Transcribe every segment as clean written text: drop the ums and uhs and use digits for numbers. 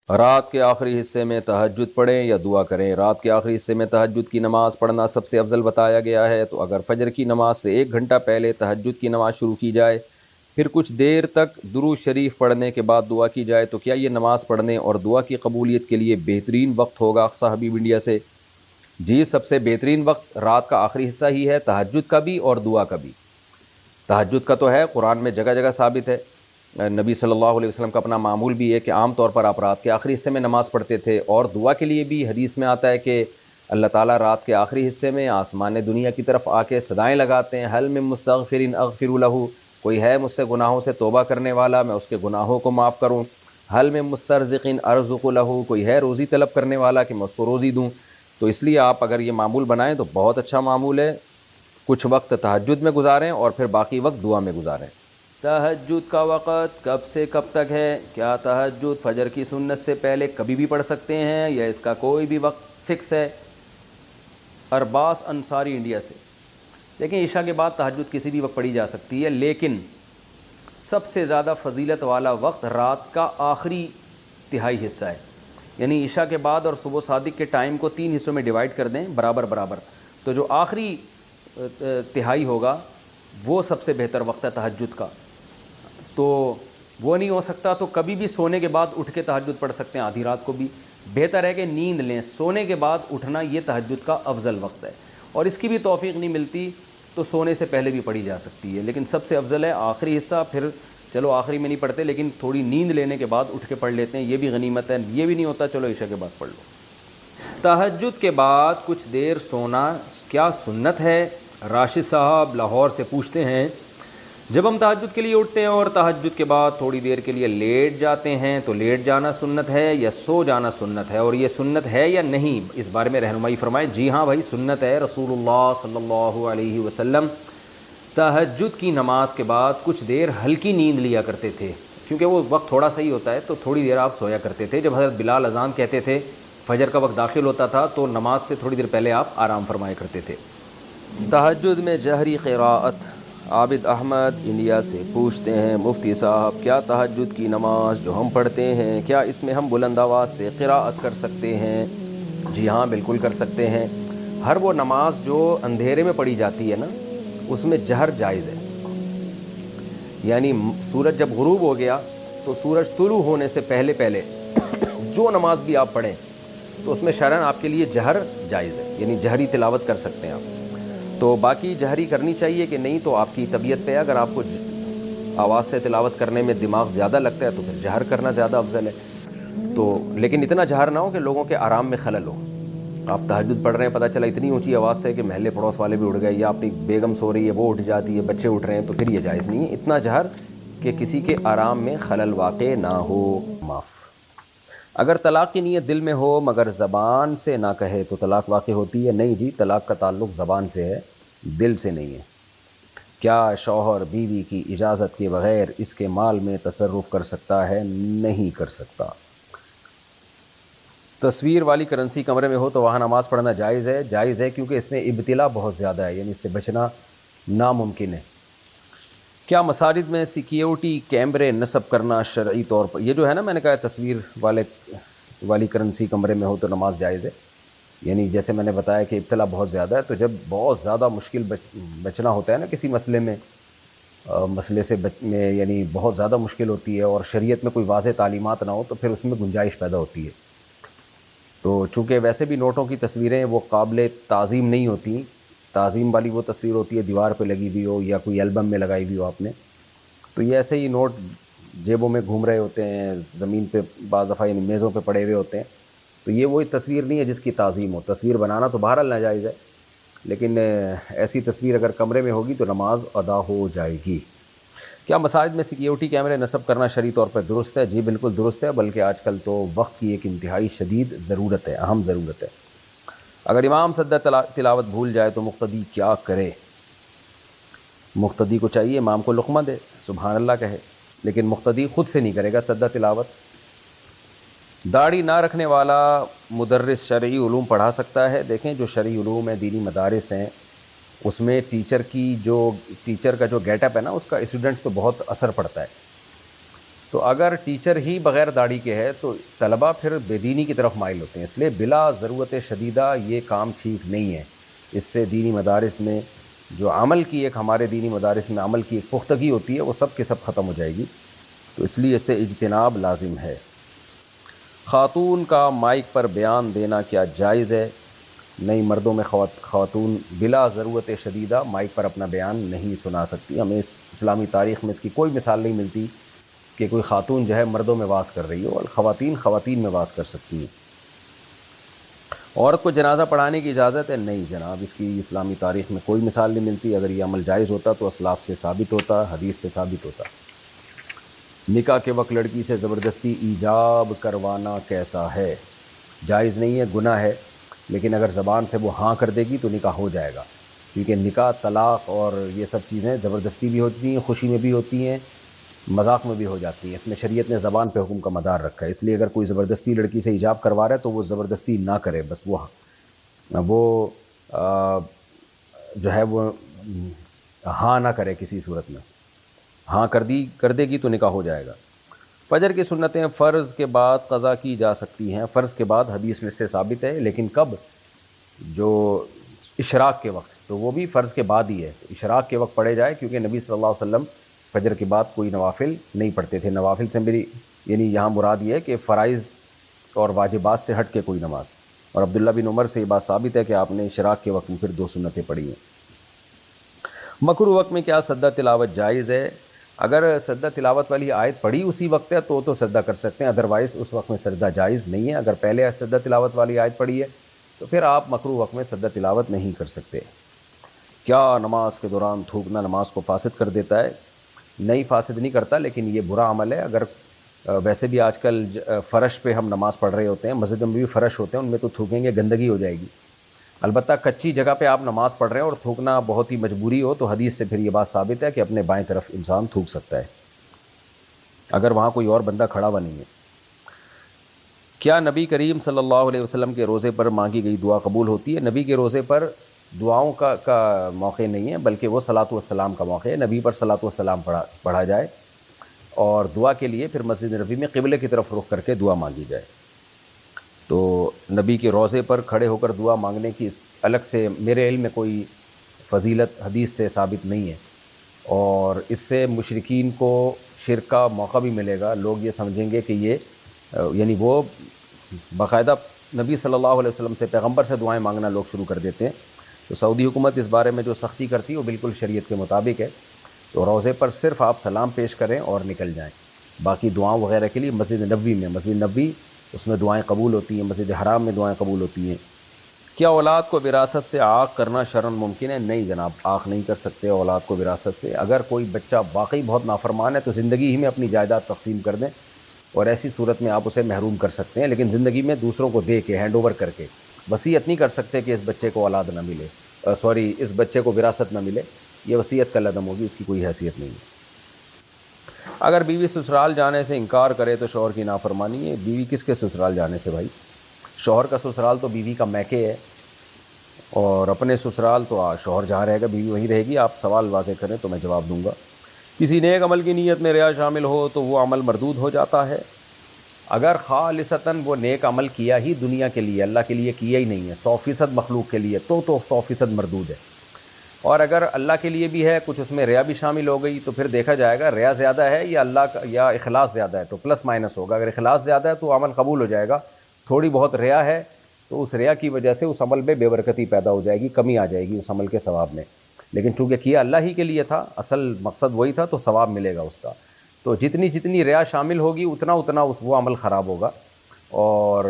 رات کے آخری حصے میں تہجد پڑھیں یا دعا کریں؟ رات کے آخری حصے میں تہجد کی نماز پڑھنا سب سے افضل بتایا گیا ہے، تو اگر فجر کی نماز سے 1 گھنٹہ پہلے تہجد کی نماز شروع کی جائے، پھر کچھ دیر تک درود شریف پڑھنے کے بعد دعا کی جائے، تو کیا یہ نماز پڑھنے اور دعا کی قبولیت کے لیے بہترین وقت ہوگا؟ اقصی حبیب انڈیا سے جی، سب سے بہترین وقت رات کا آخری حصہ ہی ہے، تہجد کا بھی اور دعا کا بھی۔ تہجد کا تو ہے، قرآن میں جگہ جگہ ثابت ہے، نبی صلی اللہ علیہ وسلم کا اپنا معمول بھی ہے کہ عام طور پر آپ رات کے آخری حصے میں نماز پڑھتے تھے، اور دعا کے لیے بھی حدیث میں آتا ہے کہ اللہ تعالیٰ رات کے آخری حصے میں آسمان دنیا کی طرف آ کے صدائیں لگاتے ہیں، حل من مستغفر اغفر لہ، کوئی ہے مجھ سے گناہوں سے توبہ کرنے والا، میں اس کے گناہوں کو معاف کروں، حل من مسترزق ارزق لہ، کوئی ہے روزی طلب کرنے والا کہ میں اس کو روزی دوں۔ تو اس لیے آپ اگر یہ معمول بنائیں تو بہت اچھا معمول ہے، کچھ وقت تہجد میں گزاریں اور پھر باقی وقت دعا میں گزاریں۔ تہجد کا وقت کب سے کب تک ہے؟ کیا تہجد فجر کی سنت سے پہلے کبھی بھی پڑھ سکتے ہیں یا اس کا کوئی بھی وقت فکس ہے؟ ارباس انصاری انڈیا سے، دیکھیں عشاء کے بعد تہجد کسی بھی وقت پڑھی جا سکتی ہے، لیکن سب سے زیادہ فضیلت والا وقت رات کا آخری تہائی حصہ ہے، یعنی عشاء کے بعد اور صبح صادق کے ٹائم کو 3 حصوں میں ڈیوائڈ کر دیں برابر برابر، تو جو آخری تہائی ہوگا وہ سب سے بہتر وقت ہے تہجد کا۔ تو وہ نہیں ہو سکتا تو کبھی بھی سونے کے بعد اٹھ کے تہجد پڑھ سکتے ہیں، آدھی رات کو بھی بہتر ہے کہ نیند لیں، سونے کے بعد اٹھنا یہ تہجد کا افضل وقت ہے، اور اس کی بھی توفیق نہیں ملتی تو سونے سے پہلے بھی پڑھی جا سکتی ہے، لیکن سب سے افضل ہے آخری حصہ، پھر چلو آخری میں نہیں پڑھتے لیکن تھوڑی نیند لینے کے بعد اٹھ کے پڑھ لیتے ہیں، یہ بھی غنیمت ہے، یہ بھی نہیں ہوتا چلو عشاء کے بعد پڑھ لو۔ تہجد کے بعد کچھ دیر سونا کیا سنت ہے؟ راشد صاحب لاہور سے پوچھتے ہیں، جب ہم تہجد کے لیے اٹھتے ہیں اور تہجد کے بعد تھوڑی دیر کے لیے لیٹ جاتے ہیں تو لیٹ جانا سنت ہے یا سو جانا سنت ہے، اور یہ سنت ہے یا نہیں، اس بارے میں رہنمائی فرمائیں۔ جی ہاں بھائی، سنت ہے، رسول اللہ صلی اللہ علیہ وسلم تہجد کی نماز کے بعد کچھ دیر ہلکی نیند لیا کرتے تھے، کیونکہ وہ وقت تھوڑا سا ہی ہوتا ہے تو تھوڑی دیر آپ سویا کرتے تھے۔ جب حضرت بلال اذان کہتے تھے، فجر کا وقت داخل ہوتا تھا تو نماز سے تھوڑی دیر پہلے آپ آرام فرمایا کرتے تھے۔ تہجد میں جہری قراءت، عابد احمد انڈیا سے پوچھتے ہیں، مفتی صاحب کیا تہجد کی نماز جو ہم پڑھتے ہیں کیا اس میں ہم بلند آواز سے قراءت کر سکتے ہیں؟ جی ہاں بالکل کر سکتے ہیں، ہر وہ نماز جو اندھیرے میں پڑھی جاتی ہے نا اس میں جہر جائز ہے، یعنی سورج جب غروب ہو گیا تو سورج طلوع ہونے سے پہلے پہلے جو نماز بھی آپ پڑھیں تو اس میں شرعاً آپ کے لیے جہر جائز ہے، یعنی جہری تلاوت کر سکتے ہیں آپ۔ تو باقی جہری کرنی چاہیے کہ نہیں تو آپ کی طبیعت پہ، اگر آپ کو آواز سے تلاوت کرنے میں دماغ زیادہ لگتا ہے تو پھر جہر کرنا زیادہ افضل ہے، تو لیکن اتنا جہر نہ ہو کہ لوگوں کے آرام میں خلل ہو۔ آپ تہجد پڑھ رہے ہیں، پتہ چلا اتنی اونچی آواز سے کہ محلے پڑوس والے بھی اٹھ گئے، یا اپنی بیگم سو رہی ہے وہ اٹھ جاتی ہے، بچے اٹھ رہے ہیں، تو پھر یہ جائز نہیں ہے، اتنا جہر کہ کسی کے آرام میں خلل واقع نہ ہو۔ معاف، اگر طلاق کی نیت دل میں ہو مگر زبان سے نہ کہے تو طلاق واقع ہوتی ہے؟ نہیں جی، طلاق کا تعلق زبان سے ہے، دل سے نہیں ہے۔ کیا شوہر بیوی کی اجازت کے بغیر اس کے مال میں تصرف کر سکتا ہے؟ نہیں کر سکتا۔ تصویر والی کرنسی کمرے میں ہو تو وہاں نماز پڑھنا جائز ہے؟ جائز ہے، کیونکہ اس میں ابتلا بہت زیادہ ہے، یعنی اس سے بچنا ناممکن ہے۔ کیا مساجد میں سیکیورٹی کیمرے نصب کرنا شرعی طور پر، یہ جو ہے نا میں نے کہا تصویر والی کرنسی کمرے میں ہو تو نماز جائز ہے، یعنی جیسے میں نے بتایا کہ ابتلا بہت زیادہ ہے، تو جب بہت زیادہ مشکل بچنا ہوتا ہے نا کسی مسئلے میں، مسئلے سے میں یعنی بہت زیادہ مشکل ہوتی ہے اور شریعت میں کوئی واضح تعلیمات نہ ہو تو پھر اس میں گنجائش پیدا ہوتی ہے۔ تو چونکہ ویسے بھی نوٹوں کی تصویریں وہ قابل تعظیم نہیں ہوتی، تعظیم والی وہ تصویر ہوتی ہے دیوار پہ لگی ہوئی ہو یا کوئی البم میں لگائی ہوئی ہو آپ نے، تو یہ ایسے ہی نوٹ جیبوں میں گھوم رہے ہوتے ہیں، زمین پہ بعض دفعہ یعنی میزوں پہ پڑے ہوئے ہوتے ہیں، تو یہ وہی تصویر نہیں ہے جس کی تعظیم ہو۔ تصویر بنانا تو بہرحال ناجائز ہے، لیکن ایسی تصویر اگر کمرے میں ہوگی تو نماز ادا ہو جائے گی۔ کیا مساجد میں سیکیورٹی کیمرے نصب کرنا شرعی طور پر درست ہے؟ جی بالکل درست ہے، بلکہ آج کل تو وقت کی ایک انتہائی شدید ضرورت ہے، اہم ضرورت ہے۔ اگر امام سجدہ تلاوت بھول جائے تو مقتدی کیا کرے؟ مقتدی کو چاہیے امام کو لقمہ دے، سبحان اللہ کہے، لیکن مقتدی خود سے نہیں کرے گا سجدہ تلاوت۔ داڑھی نہ رکھنے والا مدرس شرعی علوم پڑھا سکتا ہے؟ دیکھیں جو شرعی علوم ہیں، دینی مدارس ہیں، اس میں ٹیچر کا جو گیٹ اپ ہے نا اس کا اسٹوڈنٹس پہ بہت اثر پڑتا ہے۔ تو اگر ٹیچر ہی بغیر داڑھی کے ہے تو طلبہ پھر بے دینی کی طرف مائل ہوتے ہیں، اس لیے بلا ضرورت شدیدہ یہ کام ٹھیک نہیں ہے۔ اس سے دینی مدارس میں جو عمل کی ایک ہمارے دینی مدارس میں عمل کی ایک پختگی ہوتی ہے وہ سب کے سب ختم ہو جائے گی، تو اس لیے اس سے اجتناب لازم ہے۔ خاتون کا مائک پر بیان دینا کیا جائز ہے؟ نہیں، مردوں میں خاتون بلا ضرورت شدیدہ مائک پر اپنا بیان نہیں سنا سکتی۔ ہمیں اس اسلامی تاریخ میں اس کی کوئی مثال نہیں ملتی کہ کوئی خاتون جو ہے مردوں میں واز کر رہی ہو، اور خواتین میں واز کر سکتی ہیں۔ عورت کو جنازہ پڑھانے کی اجازت ہے؟ نہیں جناب، اس کی اسلامی تاریخ میں کوئی مثال نہیں ملتی۔ اگر یہ عمل جائز ہوتا تو اسلاف سے ثابت ہوتا، حدیث سے ثابت ہوتا۔ نکاح کے وقت لڑکی سے زبردستی ایجاب کروانا کیسا ہے؟ جائز نہیں ہے، گناہ ہے، لیکن اگر زبان سے وہ ہاں کر دے گی تو نکاح ہو جائے گا، کیونکہ نکاح، طلاق اور یہ سب چیزیں زبردستی بھی ہوتی ہیں، خوشی میں بھی ہوتی ہیں، مذاق میں بھی ہو جاتی ہیں۔ اس میں شریعت نے زبان پہ حکم کا مدار رکھا ہے، اس لیے اگر کوئی زبردستی لڑکی سے ایجاب کروا رہا ہے تو وہ زبردستی نہ کرے، بس وہ جو ہے وہ ہاں نہ کرے کسی صورت میں۔ ہاں کر دے گی تو نکاح ہو جائے گا۔ فجر کی سنتیں فرض کے بعد قضا کی جا سکتی ہیں؟ فرض کے بعد حدیث میں سے ثابت ہے، لیکن کب؟ جو اشراق کے وقت، تو وہ بھی فرض کے بعد ہی ہے، اشراق کے وقت پڑھے جائے، کیونکہ نبی صلی اللہ علیہ وسلم فجر کے بعد کوئی نوافل نہیں پڑھتے تھے۔ نوافل سے میری یعنی یہاں مراد یہ ہے کہ فرائض اور واجبات سے ہٹ کے کوئی نماز، اور عبداللہ بن عمر سے یہ بات ثابت ہے کہ آپ نے اشراق کے وقت میں پھر 2 سنتیں پڑھی ہیں۔ مکروہ وقت میں کیا سجدہ تلاوت جائز ہے؟ اگر سجدہ تلاوت والی آیت پڑھی اسی وقت ہے تو سجدہ کر سکتے ہیں، ادروائز اس وقت میں سجدہ جائز نہیں ہے۔ اگر پہلے سجدہ تلاوت والی آیت پڑھی ہے تو پھر آپ مکروہ وقت میں سجدہ تلاوت نہیں کر سکتے۔ کیا نماز کے دوران تھوکنا نماز کو فاسد کر دیتا ہے؟ نہیں، فاسد نہیں کرتا، لیکن یہ برا عمل ہے۔ اگر ویسے بھی آج کل فرش پہ ہم نماز پڑھ رہے ہوتے ہیں، مسجد میں بھی فرش ہوتے ہیں، ان میں تو تھوکیں گے، گندگی ہو جائے گی۔ البتہ کچی جگہ پہ آپ نماز پڑھ رہے ہیں اور تھوکنا بہت ہی مجبوری ہو تو حدیث سے پھر یہ بات ثابت ہے کہ اپنے بائیں طرف انسان تھوک سکتا ہے اگر وہاں کوئی اور بندہ کھڑا ہوا نہیں ہے۔ کیا نبی کریم صلی اللہ علیہ وسلم کے روزے پر مانگی گئی دعا قبول ہوتی ہے؟ نبی کے روزے پر دعاؤں کا موقع نہیں ہے، بلکہ وہ صلاۃ والسلام کا موقع ہے۔ نبی پر صلاۃ والسلام پڑھا جائے، اور دعا کے لیے پھر مسجد نبوی میں قبلے کی طرف رخ کر کے دعا مانگی جائے۔ تو نبی کے روضے پر کھڑے ہو کر دعا مانگنے کی الگ سے میرے علم میں کوئی فضیلت حدیث سے ثابت نہیں ہے، اور اس سے مشرکین کو شرک کا موقع بھی ملے گا۔ لوگ یہ سمجھیں گے کہ یہ یعنی وہ باقاعدہ نبی صلی اللہ علیہ وسلم سے، پیغمبر سے دعائیں مانگنا لوگ شروع کر دیتے ہیں۔ تو سعودی حکومت اس بارے میں جو سختی کرتی ہے وہ بالکل شریعت کے مطابق ہے۔ تو روضے پر صرف آپ سلام پیش کریں اور نکل جائیں، باقی دعاؤں وغیرہ کے لیے مسجد نبوی اس میں دعائیں قبول ہوتی ہیں، مسجد حرام میں دعائیں قبول ہوتی ہیں۔ کیا اولاد کو وراثت سے عاق کرنا شرعاً ممکن ہے؟ نہیں جناب، عاق نہیں کر سکتے اولاد کو وراثت سے۔ اگر کوئی بچہ واقعی بہت نافرمان ہے تو زندگی ہی میں اپنی جائیداد تقسیم کر دیں، اور ایسی صورت میں آپ اسے محروم کر سکتے ہیں، لیکن زندگی میں دوسروں کو دے کے، ہینڈ اوور کر کے وصیت نہیں کر سکتے کہ اس بچے کو اولاد نہ ملے، اس بچے کو وراثت نہ ملے۔ یہ وصیت کا لدم ہوگی، اس کی کوئی حیثیت نہیں ہے۔ اگر بیوی سسرال جانے سے انکار کرے تو شوہر کی نافرمانی ہے؟ بیوی کس کے سسرال جانے سے بھائی؟ شوہر کا سسرال تو بیوی کا میکے ہے، اور اپنے سسرال تو شوہر جہاں رہے گا بیوی وہیں رہے گی۔ آپ سوال واضح کریں تو میں جواب دوں گا۔ کسی نیک عمل کی نیت میں ریا شامل ہو تو وہ عمل مردود ہو جاتا ہے؟ اگر خالصتاً وہ نیک عمل کیا ہی دنیا کے لیے، اللہ کے لیے کیا ہی نہیں ہے، 100% مخلوق کے لیے، تو 100% مردود ہے۔ اور اگر اللہ کے لیے بھی ہے، کچھ اس میں ریا بھی شامل ہو گئی، تو پھر دیکھا جائے گا ریا زیادہ ہے یا اللہ کا یا اخلاص زیادہ ہے، تو پلس مائنس ہوگا۔ اگر اخلاص زیادہ ہے تو عمل قبول ہو جائے گا، تھوڑی بہت ریا ہے تو اس ریا کی وجہ سے اس عمل میں بے برکتی پیدا ہو جائے گی، کمی آ جائے گی اس عمل کے ثواب میں۔ لیکن چونکہ کیا اللہ ہی کے لیے تھا، اصل مقصد وہی تھا، تو ثواب ملے گا اس کا۔ تو جتنی ریا شامل ہوگی اتنا وہ عمل خراب ہوگا، اور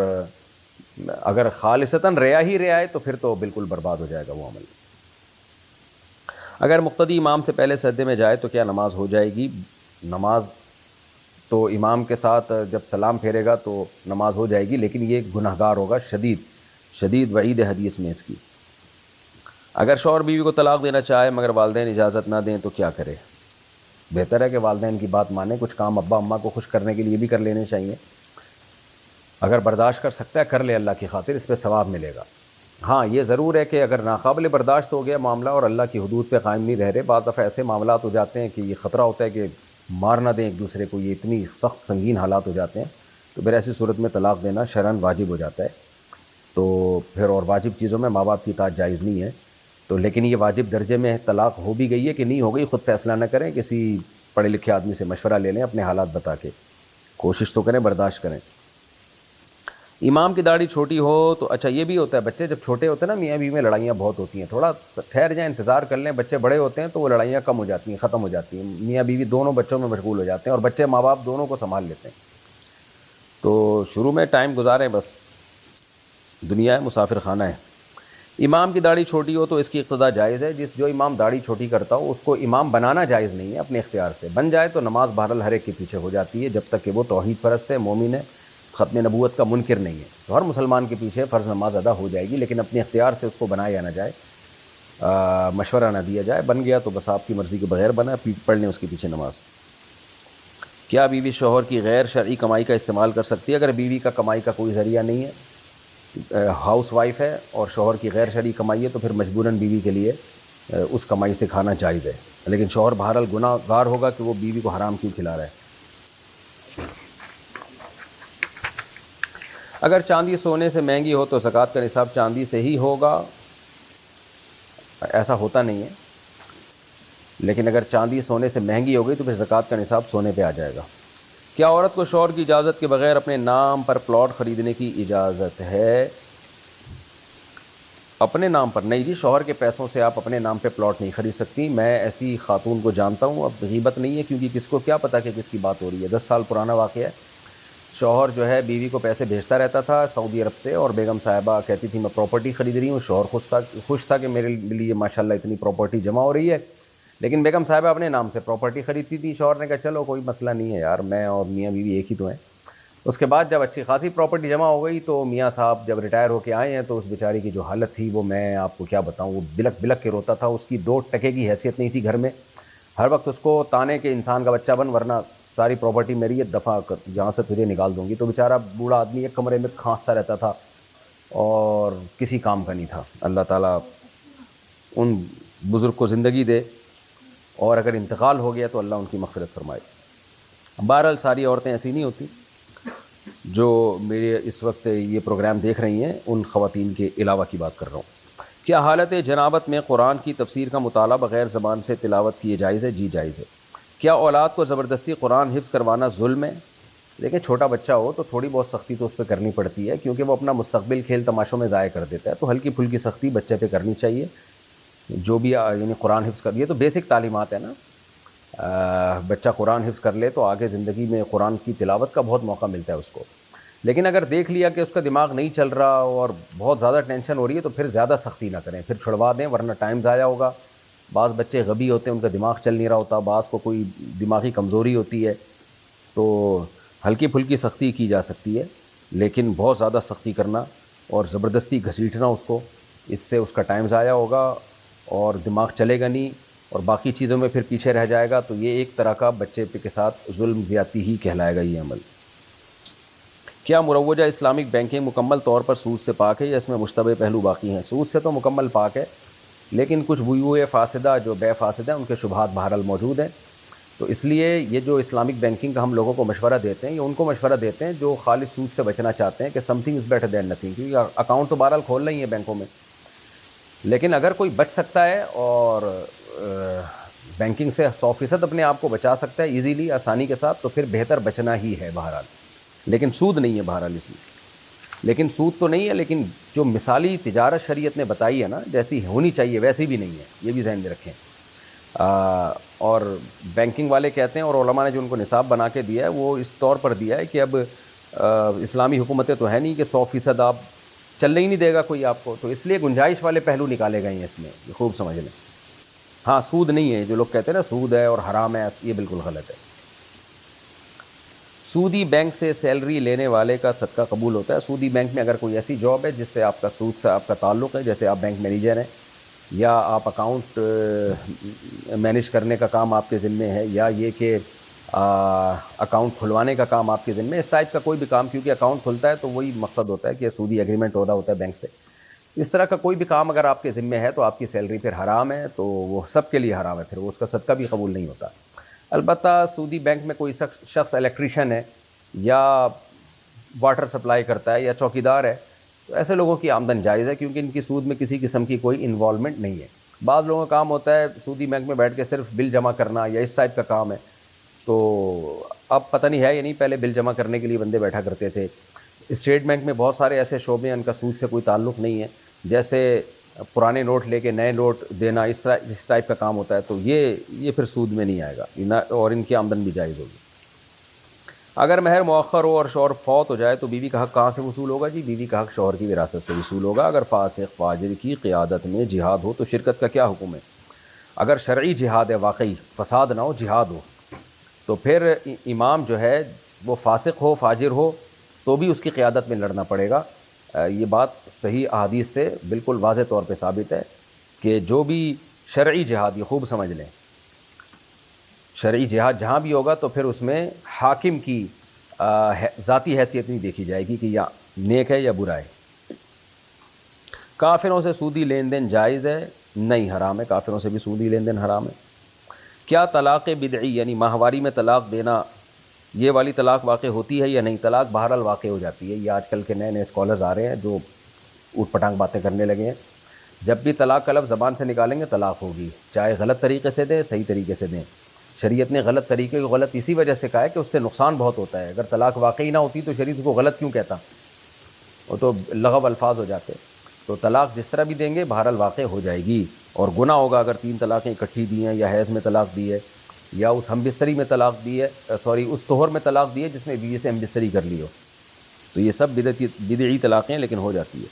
اگر خالصتاً ریا ہی ریا ہے تو پھر تو بالکل برباد ہو جائے گا وہ عمل۔ اگر مقتدی امام سے پہلے سجدے میں جائے تو کیا نماز ہو جائے گی؟ نماز تو امام کے ساتھ جب سلام پھیرے گا تو نماز ہو جائے گی، لیکن یہ گنہگار ہوگا، شدید وعید حدیث میں اس کی۔ اگر شوہر بیوی کو طلاق دینا چاہے مگر والدین اجازت نہ دیں تو کیا کرے؟ بہتر ہے کہ والدین کی بات مانیں، کچھ کام ابا اماں کو خوش کرنے کے لیے بھی کر لینے چاہیے۔ اگر برداشت کر سکتا ہے کر لے، اللہ کی خاطر، اس پہ ثواب ملے گا۔ ہاں یہ ضرور ہے کہ اگر ناقابل برداشت ہو گیا معاملہ اور اللہ کی حدود پہ قائم نہیں رہ رہے، بعض دفعہ ایسے معاملات ہو جاتے ہیں کہ یہ خطرہ ہوتا ہے کہ مار نہ دیں ایک دوسرے کو، یہ اتنی سخت سنگین حالات ہو جاتے ہیں، تو پھر ایسی صورت میں طلاق دینا شرعاً واجب ہو جاتا ہے۔ تو پھر اور واجب چیزوں میں ماں باپ کی اطاعت جائز نہیں ہے، تو لیکن یہ واجب درجے میں طلاق ہو بھی گئی ہے کہ نہیں ہو گئی خود فیصلہ نہ کریں، کسی پڑھے لکھے آدمی سے مشورہ لے لیں، اپنے حالات بتا کے کوشش تو کریں، برداشت کریں۔ امام کی داڑھی چھوٹی ہو تو اچھا یہ بھی ہوتا ہے، بچے جب چھوٹے ہوتے ہیں نا میاں بیوی میں لڑائیاں بہت ہوتی ہیں، تھوڑا ٹھہر جائیں، انتظار کر لیں، بچے بڑے ہوتے ہیں تو وہ لڑائیاں کم ہو جاتی ہیں، ختم ہو جاتی ہیں، میاں بیوی دونوں بچوں میں مشغول ہو جاتے ہیں اور بچے ماں باپ دونوں کو سنبھال لیتے ہیں۔ تو شروع میں ٹائم گزاریں، بس دنیا ہے مسافر خانہ ہے۔ امام کی داڑھی چھوٹی ہو تو اس کی اقتداء جائز ہے، جو امام داڑھی چھوٹی کرتا ہو اس کو امام بنانا جائز نہیں ہے، اپنے اختیار سے بن جائے تو نماز بہرحال ہر ایک کے پیچھے ہو جاتی ہے، جب تک کہ وہ توحید پرست ہے، مومن ہے، ختم نبوت کا منکر نہیں ہے، تو ہر مسلمان کے پیچھے فرض نماز ادا ہو جائے گی، لیکن اپنے اختیار سے اس کو بنایا نہ جائے، مشورہ نہ دیا جائے، بن گیا تو بس آپ کی مرضی کے بغیر بنا، پڑھ لیں اس کے پیچھے نماز۔ کیا بیوی شوہر کی غیر شرعی کمائی کا استعمال کر سکتی ہے؟ اگر بیوی کا کمائی کا کوئی ذریعہ نہیں ہے، ہاؤس وائف ہے اور شوہر کی غیر شرعی کمائی ہے، تو پھر مجبوراً بیوی کے لیے اس کمائی سے کھانا جائز ہے، لیکن شوہر بہرحال گناہ گار ہوگا کہ وہ بیوی کو حرام کیوں کھلا رہا ہے۔ اگر چاندی سونے سے مہنگی ہو تو زکوٰۃ کا نصاب چاندی سے ہی ہوگا؟ ایسا ہوتا نہیں ہے، لیکن اگر چاندی سونے سے مہنگی ہو گئی تو پھر زکوٰۃ کا نصاب سونے پہ آ جائے گا۔ کیا عورت کو شوہر کی اجازت کے بغیر اپنے نام پر پلاٹ خریدنے کی اجازت ہے؟ اپنے نام پر نہیں جی، شوہر کے پیسوں سے آپ اپنے نام پہ پلاٹ نہیں خرید سکتی۔ میں ایسی خاتون کو جانتا ہوں، اب غیبت نہیں ہے کیونکہ کس کو کیا پتا کہ کس کی بات ہو رہی ہے، 10 سال پرانا واقعہ ہے۔ شوہر جو ہے بیوی کو پیسے بھیجتا رہتا تھا سعودی عرب سے، اور بیگم صاحبہ کہتی تھی میں پراپرٹی خرید رہی ہوں، شوہر خوش تھا کہ میرے لیے ماشاءاللہ اتنی پراپرٹی جمع ہو رہی ہے، لیکن بیگم صاحبہ اپنے نام سے پراپرٹی خریدتی تھی۔ شوہر نے کہا چلو کوئی مسئلہ نہیں ہے یار، میں اور میاں بیوی ایک ہی تو ہیں۔ اس کے بعد جب اچھی خاصی پراپرٹی جمع ہو گئی تو میاں صاحب جب ریٹائر ہو کے آئے ہیں تو اس بیچاری کی جو حالت تھی وہ میں آپ کو کیا بتاؤں، وہ بلک بلک کے روتا تھا، اس کی 2 ٹکے کی حیثیت نہیں تھی گھر میں، ہر وقت اس کو تانے کے انسان کا بچہ بن ورنہ ساری پراپرٹی میری ہے، دفع کر یہاں سے تجھے نکال دوں گی۔ تو بیچارہ بوڑھا آدمی ایک کمرے میں کھانستا رہتا تھا اور کسی کام کا نہیں تھا۔ اللہ تعالیٰ ان بزرگ کو زندگی دے، اور اگر انتقال ہو گیا تو اللہ ان کی مغفرت فرمائے۔ بہرحال ساری عورتیں ایسی نہیں ہوتی، جو میرے اس وقت یہ پروگرام دیکھ رہی ہیں ان خواتین کے علاوہ کی بات کر رہا ہوں۔ کیا حالت جنابت میں قرآن کی تفسیر کا مطالعہ بغیر زبان سے تلاوت کیے جائز ہے؟ جی جائز ہے۔ کیا اولاد کو زبردستی قرآن حفظ کروانا ظلم ہے؟ دیکھیں چھوٹا بچہ ہو تو تھوڑی بہت سختی تو اس پہ کرنی پڑتی ہے، کیونکہ وہ اپنا مستقبل کھیل تماشوں میں ضائع کر دیتا ہے، تو ہلکی پھلکی سختی بچے پہ کرنی چاہیے، جو بھی یعنی قرآن حفظ کر، یہ تو بیسک تعلیمات ہے نا، بچہ قرآن حفظ کر لے تو آگے زندگی میں قرآن کی تلاوت کا بہت موقع ملتا ہے اس کو۔ لیکن اگر دیکھ لیا کہ اس کا دماغ نہیں چل رہا اور بہت زیادہ ٹینشن ہو رہی ہے تو پھر زیادہ سختی نہ کریں، پھر چھڑوا دیں ورنہ ٹائم ضائع ہوگا۔ بعض بچے غبی ہوتے ہیں، ان کا دماغ چل نہیں رہا ہوتا، بعض کو کوئی دماغی کمزوری ہوتی ہے، تو ہلکی پھلکی سختی کی جا سکتی ہے، لیکن بہت زیادہ سختی کرنا اور زبردستی گھسیٹنا اس کو، اس سے اس کا ٹائم ضائع ہوگا اور دماغ چلے گا نہیں اور باقی چیزوں میں پھر پیچھے رہ جائے گا، تو یہ ایک طرح کا بچے کے ساتھ ظلم زیادتی ہی کہلائے گا یہ عمل۔ کیا مروجہ اسلامک بینکنگ مکمل طور پر سود سے پاک ہے یا اس میں مشتبہ پہلو باقی ہیں؟ سود سے تو مکمل پاک ہے، لیکن کچھ بیوئے فاسدہ جو بے فاسد ہیں ان کے شبہات بہرحال موجود ہیں، تو اس لیے یہ جو اسلامک بینکنگ کا ہم لوگوں کو مشورہ دیتے ہیں، یہ ان کو مشورہ دیتے ہیں جو خالص سود سے بچنا چاہتے ہیں کہ some thing is better than nothing, کیونکہ اکاؤنٹ تو بہرحال کھول رہی ہیں بینکوں میں، لیکن اگر کوئی بچ سکتا ہے اور بینکنگ سے 100% اپنے آپ کو بچا سکتا ہے ایزیلی، آسانی کے ساتھ، تو پھر بہتر بچنا ہی ہے بہرحال، لیکن سود نہیں ہے بہرحال اس میں، لیکن سود تو نہیں ہے، لیکن جو مثالی تجارت شریعت نے بتائی ہے نا جیسی ہونی چاہیے ویسی بھی نہیں ہے، یہ بھی ذہن میں رکھیں۔ اور بینکنگ والے کہتے ہیں اور علماء نے جو ان کو نصاب بنا کے دیا ہے وہ اس طور پر دیا ہے کہ اب اسلامی حکومتیں تو ہے نہیں کہ 100% آپ چلنے ہی نہیں دے گا کوئی آپ کو، تو اس لیے گنجائش والے پہلو نکالے گئے ہیں اس میں، یہ خوب سمجھ لیں۔ ہاں سود نہیں ہے، جو لوگ کہتے ہیں نا سود ہے اور حرام ہے، یہ بالکل غلط ہے۔ سودی بینک سے سیلری لینے والے کا صدقہ قبول ہوتا ہے؟ سودی بینک میں اگر کوئی ایسی جاب ہے جس سے آپ کا سود سے آپ کا تعلق ہے، جیسے آپ بینک مینیجر ہیں یا آپ اکاؤنٹ مینیج کرنے کا کام آپ کے ذمے ہے، یا یہ کہ اکاؤنٹ کھلوانے کا کام آپ کے ذمے ہے، اس ٹائپ کا کوئی بھی کام، کیونکہ اکاؤنٹ کھلتا ہے تو وہی مقصد ہوتا ہے کہ سودی ایگریمنٹ ہو رہا ہوتا ہے بینک سے، اس طرح کا کوئی بھی کام اگر آپ کے ذمے ہے تو آپ کی سیلری پھر حرام ہے، تو وہ سب کے لیے حرام ہے، پھر وہ اس کا صدقہ بھی قبول نہیں ہوتا۔ البتہ سودی بینک میں کوئی شخص الیکٹریشین ہے یا واٹر سپلائی کرتا ہے یا چوکیدار ہے تو ایسے لوگوں کی آمدن جائز ہے، کیونکہ ان کی سود میں کسی قسم کی کوئی انوالومنٹ نہیں ہے۔ بعض لوگوں کا کام ہوتا ہے سودی بینک میں بیٹھ کے صرف بل جمع کرنا یا اس ٹائپ کا کام ہے، تو اب پتہ نہیں ہے یا نہیں، پہلے بل جمع کرنے کے لیے بندے بیٹھا کرتے تھے۔ اسٹیٹ بینک میں بہت سارے ایسے شعبے ہیں ان کا سود سے کوئی تعلق نہیں ہے، جیسے پرانے نوٹ لے کے نئے نوٹ دینا، اس ٹائپ کا کام ہوتا ہے، تو یہ پھر سود میں نہیں آئے گا اور ان کی آمدن بھی جائز ہوگی۔ اگر مہر مؤخر ہو اور شوہر فوت ہو جائے تو بیوی کا حق کہاں سے وصول ہوگا؟ جی بیوی کا حق شوہر کی وراثت سے وصول ہوگا۔ اگر فاسق فاجر کی قیادت میں جہاد ہو تو شرکت کا کیا حکم ہے؟ اگر شرعی جہاد ہے، واقعی فساد نہ ہو، جہاد ہو، تو پھر امام جو ہے وہ فاسق ہو فاجر ہو تو بھی اس کی قیادت میں لڑنا پڑے گا۔ یہ بات صحیح احادیث سے بالکل واضح طور پہ ثابت ہے کہ جو بھی شرعی جہاد، یہ خوب سمجھ لیں، شرعی جہاد جہاں بھی ہوگا تو پھر اس میں حاکم کی ذاتی حیثیت نہیں دیکھی جائے گی کہ یا نیک ہے یا برا ہے۔ کافروں سے سودی لین دین جائز ہے؟ نہیں، حرام ہے، کافروں سے بھی سودی لین دین حرام ہے۔ کیا طلاق بدعی یعنی ماہواری میں طلاق دینا، یہ والی طلاق واقع ہوتی ہے یا نہیں؟ طلاق بہرحال واقع ہو جاتی ہے۔ یہ آج کل کے نئے نئے اسکالرز آ رہے ہیں جو اوٹ پٹانگ باتیں کرنے لگے ہیں۔ جب بھی طلاق کا لفظ زبان سے نکالیں گے طلاق ہوگی، چاہے غلط طریقے سے دیں صحیح طریقے سے دیں۔ شریعت نے غلط طریقے کو غلط اسی وجہ سے کہا ہے کہ اس سے نقصان بہت ہوتا ہے۔ اگر طلاق واقعی نہ ہوتی تو شریعت کو غلط کیوں کہتا؟ وہ تو لغو الفاظ ہو جاتے۔ تو طلاق جس طرح بھی دیں گے بہرحال واقع ہو جائے گی، اور گناہ ہوگا اگر 3 طلاقیں اکٹھی دی ہیں، یا حیض میں طلاق دی ہے، یا اس ہم بستری میں طلاق دی ہے، اس طہر میں طلاق دی ہے جس میں بیوی سے ہم بستری کر لی ہو، تو یہ سب بدعی طلاقیں لیکن ہو جاتی ہے۔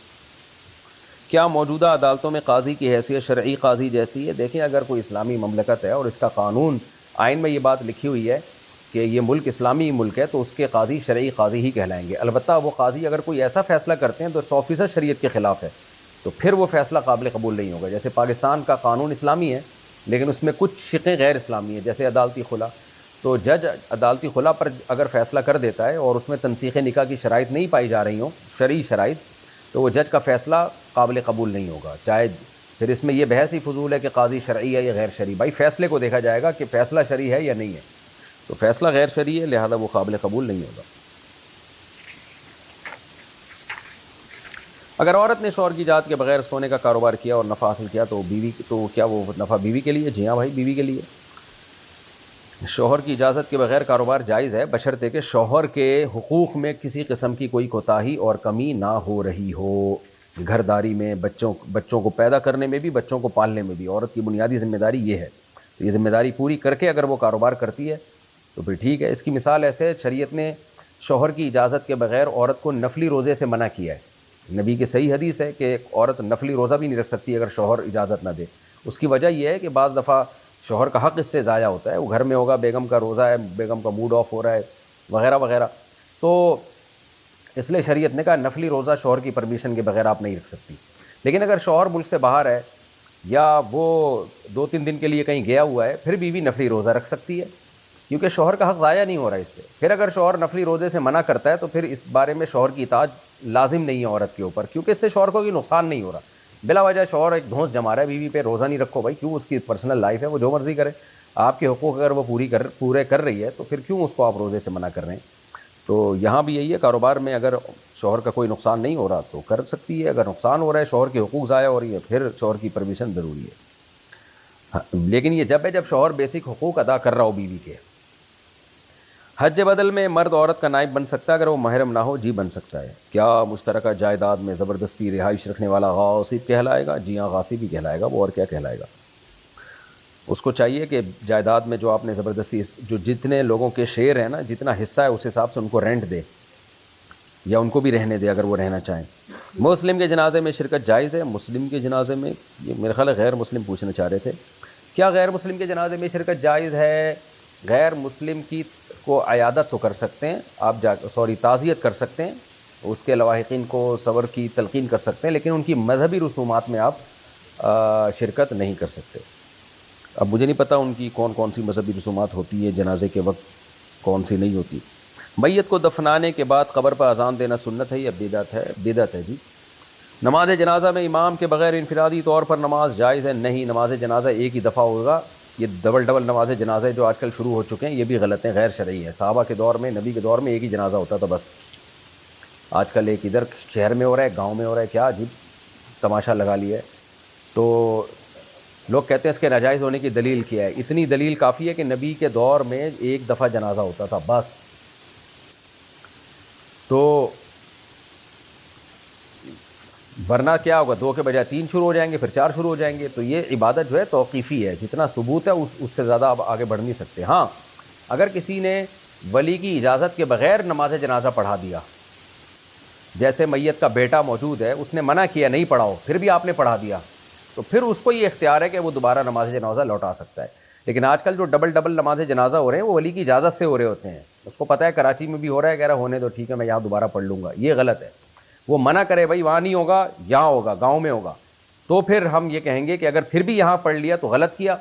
کیا موجودہ عدالتوں میں قاضی کی حیثیت شرعی قاضی جیسی ہے؟ دیکھیں، اگر کوئی اسلامی مملکت ہے اور اس کا قانون آئین میں یہ بات لکھی ہوئی ہے کہ یہ ملک اسلامی ملک ہے تو اس کے قاضی شرعی قاضی ہی کہلائیں گے۔ البتہ وہ قاضی اگر کوئی ایسا فیصلہ کرتے ہیں تو 100% شریعت کے خلاف ہے تو پھر وہ فیصلہ قابل قبول نہیں ہوگا۔ جیسے پاکستان کا قانون اسلامی ہے لیکن اس میں کچھ شقیں غیر اسلامی ہیں، جیسے عدالتی خلا، تو جج عدالتی خلا پر اگر فیصلہ کر دیتا ہے اور اس میں تنسیخ نکاح کی شرائط نہیں پائی جا رہی ہوں، شرعی شرائط، تو وہ جج کا فیصلہ قابل قبول نہیں ہوگا۔ چاہے پھر اس میں یہ بحث ہی فضول ہے کہ قاضی شرعی ہے یا غیر شرعی، بھائی فیصلے کو دیکھا جائے گا کہ فیصلہ شرعی ہے یا نہیں ہے، تو فیصلہ غیر شرعی ہے لہذا وہ قابل قبول نہیں ہوگا۔ اگر عورت نے شوہر کی اجازت کے بغیر سونے کا کاروبار کیا اور نفع حاصل کیا تو کیا وہ نفع بیوی کے لیے؟ جی ہاں بھائی، بیوی کے لیے۔ شوہر کی اجازت کے بغیر کاروبار جائز ہے بشرطے کہ شوہر کے حقوق میں کسی قسم کی کوئی کوتاہی اور کمی نہ ہو رہی ہو۔ گھرداری میں، بچوں کو پیدا کرنے میں بھی، بچوں کو پالنے میں بھی عورت کی بنیادی ذمہ داری یہ ہے، تو یہ ذمہ داری پوری کر کے اگر وہ کاروبار کرتی ہے تو پھر ٹھیک ہے۔ اس کی مثال ایسے ہے، شریعت نے شوہر کی اجازت کے بغیر عورت کو نفلی روزے سے منع کیا ہے۔ نبی کی صحیح حدیث ہے کہ ایک عورت نفلی روزہ بھی نہیں رکھ سکتی اگر شوہر اجازت نہ دے۔ اس کی وجہ یہ ہے کہ بعض دفعہ شوہر کا حق اس سے ضائع ہوتا ہے، وہ گھر میں ہوگا، بیگم کا روزہ ہے، بیگم کا موڈ آف ہو رہا ہے وغیرہ وغیرہ، تو اس لیے شریعت نے کہا نفلی روزہ شوہر کی پرمیشن کے بغیر آپ نہیں رکھ سکتی۔ لیکن اگر شوہر ملک سے باہر ہے یا وہ 2-3 دن کے لیے کہیں گیا ہوا ہے پھر بیوی نفلی روزہ رکھ سکتی ہے، کیونکہ شوہر کا حق ضائع نہیں ہو رہا اس سے۔ پھر اگر شوہر نفلی روزے سے منع کرتا ہے تو پھر اس بارے میں شوہر کی اطاعت لازم نہیں ہے عورت کے اوپر، کیونکہ اس سے شوہر کو کوئی نقصان نہیں ہو رہا۔ بلا وجہ شوہر ایک دھونس جما رہا ہے بیوی پہ، روزہ نہیں رکھو، بھائی کیوں؟ اس کی پرسنل لائف ہے، وہ جو مرضی کرے، آپ کے حقوق اگر وہ پورے کر رہی ہے تو پھر کیوں اس کو آپ روزے سے منع کر رہے ہیں؟ تو یہاں بھی یہی ہے، کاروبار میں اگر شوہر کا کوئی نقصان نہیں ہو رہا تو کر سکتی ہے، اگر نقصان ہو رہا ہے، شوہر کے حقوق ضائع ہو رہی ہے، پھر شوہر کی پرمیشن ضروری ہے۔ لیکن یہ جب شوہر بیسک حقوق ادا کر رہا ہو بیوی کے۔ حج بدل میں مرد عورت کا نائب بن سکتا ہے اگر وہ محرم نہ ہو؟ جی بن سکتا ہے۔ کیا مشترکہ جائیداد میں زبردستی رہائش رکھنے والا غاصب کہلائے گا؟ جی ہاں، غاصب ہی کہلائے گا وہ، اور کیا کہلائے گا؟ اس کو چاہیے کہ جائیداد میں جو آپ نے زبردستی، جو جتنے لوگوں کے شیئر ہیں نا، جتنا حصہ ہے اس حساب سے ان کو رینٹ دے یا ان کو بھی رہنے دے اگر وہ رہنا چاہیں۔ مسلم کے جنازے میں شرکت جائز ہے؟ مسلم کے جنازے میں، یہ میرے خیال ہے غیر مسلم پوچھنا چاہ رہے تھے، کیا غیر مسلم کے جنازے میں شرکت جائز ہے؟ غیر مسلم کی کو عیادت تو کر سکتے ہیں آپ، تعزیت کر سکتے ہیں، اس کے لواحقین کو صبر کی تلقین کر سکتے ہیں، لیکن ان کی مذہبی رسومات میں آپ شرکت نہیں کر سکتے۔ اب مجھے نہیں پتہ ان کی کون کون سی مذہبی رسومات ہوتی ہے جنازے کے وقت، کون سی نہیں ہوتی۔ میت کو دفنانے کے بعد قبر پر اذان دینا سنت ہے یا بدعت ہے؟ بدعت ہے جی۔ نماز جنازہ میں امام کے بغیر انفرادی طور پر نماز جائز ہے؟ نہیں، نماز جنازہ ایک ہی دفعہ ہوگا، یہ ڈبل ڈبل نماز جنازے جو آج کل شروع ہو چکے ہیں یہ بھی غلط ہیں، غیر شرعی ہیں۔ صحابہ کے دور میں، نبی کے دور میں ایک ہی جنازہ ہوتا تھا بس، آج کل ایک ادھر شہر میں ہو رہا ہے، گاؤں میں ہو رہا ہے، کیا عجیب تماشا لگا لیا ہے۔ تو لوگ کہتے ہیں اس کے ناجائز ہونے کی دلیل کیا ہے؟ اتنی دلیل کافی ہے کہ نبی کے دور میں ایک دفعہ جنازہ ہوتا تھا بس، تو ورنہ کیا ہوگا، 2 کے بجائے 3 شروع ہو جائیں گے، پھر 4 شروع ہو جائیں گے۔ تو یہ عبادت جو ہے توقیفی ہے، جتنا ثبوت ہے اس سے زیادہ آپ آگے بڑھ نہیں سکتے۔ ہاں اگر کسی نے ولی کی اجازت کے بغیر نماز جنازہ پڑھا دیا، جیسے میت کا بیٹا موجود ہے، اس نے منع کیا نہیں پڑھاؤ، پھر بھی آپ نے پڑھا دیا، تو پھر اس کو یہ اختیار ہے کہ وہ دوبارہ نماز جنازہ لوٹا سکتا ہے۔ لیکن آج کل جو ڈبل ڈبل نماز جنازہ ہو رہے ہیں وہ ولی کی اجازت سے ہو رہے ہوتے ہیں، اس کو پتہ ہے کراچی میں بھی ہو رہا ہے، کہہ رہا ہونے دو ٹھیک ہے میں یہاں دوبارہ پڑھ لوں گا، یہ غلط ہے۔ وہ منع کرے بھائی وہاں نہیں ہوگا، یہاں ہوگا، گاؤں میں ہوگا، تو پھر ہم یہ کہیں گے کہ اگر پھر بھی یہاں پڑھ لیا تو غلط کیا،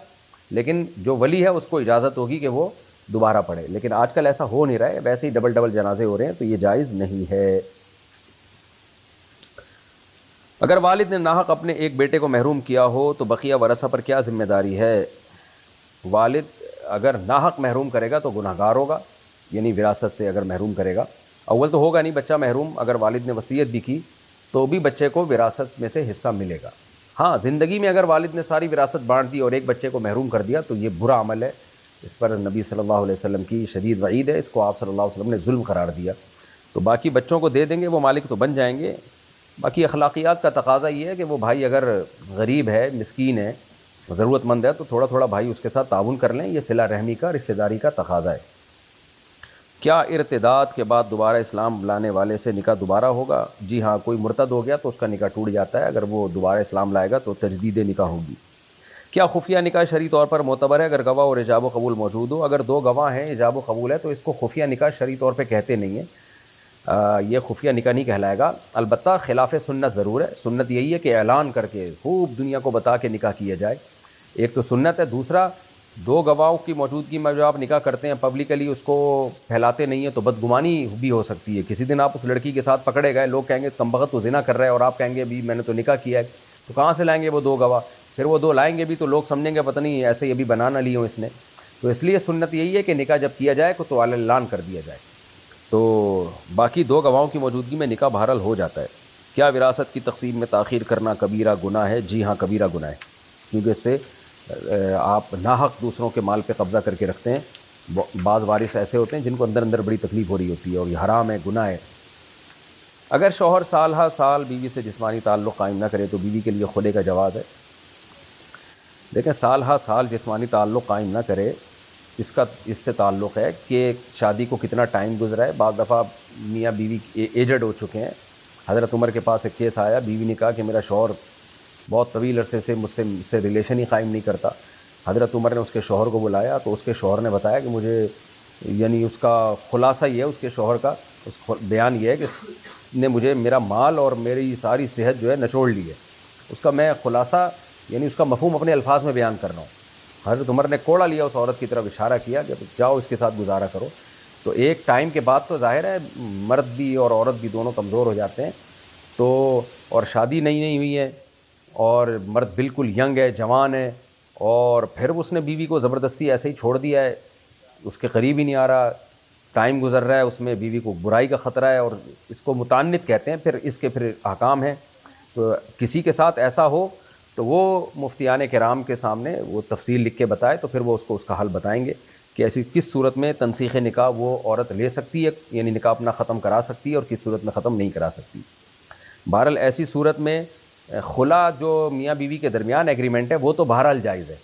لیکن جو ولی ہے اس کو اجازت ہوگی کہ وہ دوبارہ پڑھے۔ لیکن آج کل ایسا ہو نہیں رہا ہے، ویسے ہی ڈبل ڈبل جنازے ہو رہے ہیں، تو یہ جائز نہیں ہے۔ اگر والد نے ناحق اپنے ایک بیٹے کو محروم کیا ہو تو بقیہ ورثہ پر کیا ذمہ داری ہے؟ والد اگر ناحق محروم کرے گا تو گناہ گار ہوگا، یعنی وراثت سے اگر محروم کرے گا، اول تو ہوگا نہیں بچہ محروم، اگر والد نے وصیت بھی کی تو بھی بچے کو وراثت میں سے حصہ ملے گا۔ ہاں زندگی میں اگر والد نے ساری وراثت بانٹ دی اور ایک بچے کو محروم کر دیا تو یہ برا عمل ہے، اس پر نبی صلی اللہ علیہ وسلم کی شدید وعید ہے، اس کو آپ صلی اللہ علیہ وسلم نے ظلم قرار دیا۔ تو باقی بچوں کو دے دیں گے، وہ مالک تو بن جائیں گے۔ باقی اخلاقیات کا تقاضا یہ ہے کہ وہ بھائی اگر غریب ہے، مسکین ہے، ضرورت مند ہے، تو تھوڑا تھوڑا بھائی اس کے ساتھ تعاون کر لیں، یہ صلہ رحمی کا، رشتہ داری کا تقاضا ہے۔ کیا ارتداد کے بعد دوبارہ اسلام لانے والے سے نکاح دوبارہ ہوگا؟ جی ہاں، کوئی مرتد ہو گیا تو اس کا نکاح ٹوٹ جاتا ہے، اگر وہ دوبارہ اسلام لائے گا تو تجدید نکاح ہوگی۔ کیا خفیہ نکاح شرعی طور پر معتبر ہے اگر گواہ اور ایجاب و قبول موجود ہو؟ اگر 2 گواہ ہیں، ایجاب و قبول ہے، تو اس کو خفیہ نکاح شرعی طور پہ کہتے نہیں ہیں، یہ خفیہ نکاح نہیں کہلائے گا۔ البتہ خلاف سنت ضرور ہے، سنت یہی ہے کہ اعلان کر کے خوب دنیا کو بتا کے نکاح کیا جائے، ایک تو سنت ہے۔ دوسرا 2 گواہوں کی موجودگی میں جو آپ نکاح کرتے ہیں پبلکلی اس کو پھیلاتے نہیں ہیں تو بدگمانی بھی ہو سکتی ہے۔ کسی دن آپ اس لڑکی کے ساتھ پکڑے گئے، لوگ کہیں گے کمبخت تو زنا کر رہا ہے، اور آپ کہیں گے بھی میں نے تو نکاح کیا ہے، تو کہاں سے لائیں گے وہ 2 گواہ؟ پھر وہ 2 لائیں گے بھی تو لوگ سمجھیں گے پتہ نہیں ایسے ہی ابھی بنا نہ لی ہوں اس نے۔ تو اس لیے سنت یہی ہے کہ نکاح جب کیا جائے تو اعلان کر دیا جائے، تو باقی 2 گواہوں کی موجودگی میں نکاح بہرحال ہو جاتا ہے۔ کیا وراثت کی تقسیم میں تاخیر کرنا کبیرہ گناہ ہے؟ جی ہاں کبیرہ گناہ ہے، کیونکہ اس سے آپ ناحق دوسروں کے مال پہ قبضہ کر کے رکھتے ہیں۔ بعض وارث ایسے ہوتے ہیں جن کو اندر اندر بڑی تکلیف ہو رہی ہوتی ہے، اور یہ حرام ہے، گناہ ہے۔ اگر شوہر سال ہر سال بیوی سے جسمانی تعلق قائم نہ کرے تو بیوی کے لیے خلع کا جواز ہے؟ دیکھیں سال ہر سال جسمانی تعلق قائم نہ کرے، اس سے تعلق ہے کہ شادی کو کتنا ٹائم گزرا ہے۔ بعض دفعہ میاں بیوی ایجڈ ہو چکے ہیں۔ حضرت عمر کے پاس ایک کیس آیا، بیوی نے کہا کہ میرا شوہر بہت طویل عرصے سے مجھ سے ریلیشن ہی قائم نہیں کرتا۔ حضرت عمر نے اس کے شوہر کو بلایا تو اس کے شوہر نے بتایا کہ مجھے، یعنی اس کا خلاصہ یہ ہے، اس کے شوہر کا بیان یہ ہے کہ اس نے مجھے میرا مال اور میری ساری صحت جو ہے نچوڑ لی ہے۔ اس کا میں خلاصہ، یعنی اس کا مفہوم اپنے الفاظ میں بیان کر رہا ہوں۔ حضرت عمر نے کوڑا لیا اس عورت کی طرف، اشارہ کیا کہ جاؤ اس کے ساتھ گزارا کرو۔ تو ایک ٹائم کے بعد تو ظاہر ہے مرد بھی اور عورت بھی دونوں کمزور ہو جاتے ہیں، تو اور شادی نہیں ہوئی ہے اور مرد بالکل ینگ ہے، جوان ہے، اور پھر اس نے بیوی کو زبردستی ایسے ہی چھوڑ دیا ہے، اس کے قریب ہی نہیں آ رہا، ٹائم گزر رہا ہے، اس میں بیوی کو برائی کا خطرہ ہے، اور اس کو متعنت کہتے ہیں، پھر اس کے احکام ہیں۔ تو کسی کے ساتھ ایسا ہو تو وہ مفتیان کرام کے سامنے وہ تفصیل لکھ کے بتائے، تو پھر وہ اس کا حل بتائیں گے کہ ایسی کس صورت میں تنسیخ نکاح وہ عورت لے سکتی ہے، یعنی نکاح اپنا ختم کرا سکتی ہے، اور کس صورت میں ختم نہیں کرا سکتی۔ بہرحال ایسی صورت میں خلا جو میاں بیوی کے درمیان ایگریمنٹ ہے وہ تو بہرحال جائز ہے،